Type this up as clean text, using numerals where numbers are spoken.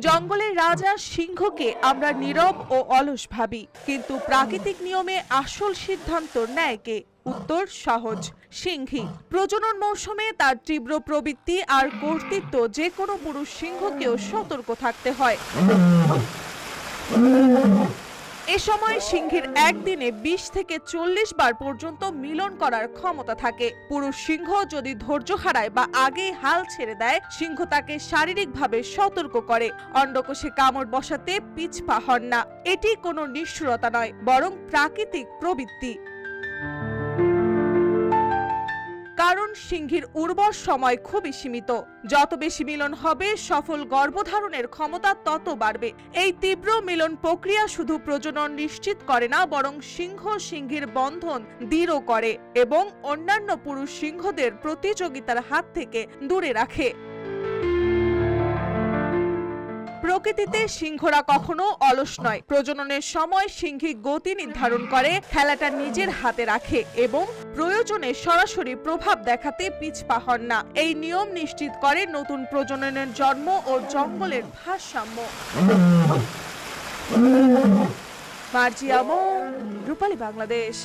জঙ্গলের রাজা সিংহকে আমরা নীরব ও অলস ভাবি, কিন্তু প্রাকৃতিক নিয়মে আসল সিদ্ধান্ত নেয় কে? উত্তর সহজ, সিংহী। প্রজনন মৌসুমে তার তীব্র প্রবৃত্তি আর কর্তৃত্ব যে কোনো পুরুষ সিংহকেও সতর্ক থাকতে হয়। এ সময় সিংহের একদিনে 20 থেকে 40 বার পর্যন্ত মিলন করার ক্ষমতা থাকে। পুরুষ সিংহ যদি ধৈর্য হারায় বা আগেই হাল ছেড়ে দেয়, সিংহ তাকে শারীরিকভাবে সতর্ক করে, অন্ডকোষে কামড় বসাতে পিছপা হন না। এটি কোনো নিষ্ঠুরতা নয়, বরং প্রাকৃতিক প্রবৃত্তি। কারণ সিংহীর উর্বর সময় খুবই সীমিত। যত বেশি মিলন হবে, সফল গর্ভধারণের ক্ষমতা তত বাড়বে। এই তীব্র মিলন প্রক্রিয়া শুধু প্রজনন নিশ্চিত করে না, বরং সিংহ সিংহীর বন্ধন দৃঢ় করে এবং অন্যান্য পুরুষ সিংহদের প্রতিযোগিতার হাত থেকে দূরে রাখে। প্রকৃতিতে সিংহরা কখনো অলস নয়। প্রজননের সময় সিংহী গতি নির্ধারণ করে, খেলাটা নিজের হাতে রাখে এবং প্রয়োজনে সরাসরি প্রভাব দেখাতে পিছপা হন না। এই নিয়ম নিশ্চিত করে নতুন প্রজননের জন্ম ও জঙ্গলের ভারসাম্য। মার্জিয়া আলম, রূপালী বাংলাদেশ।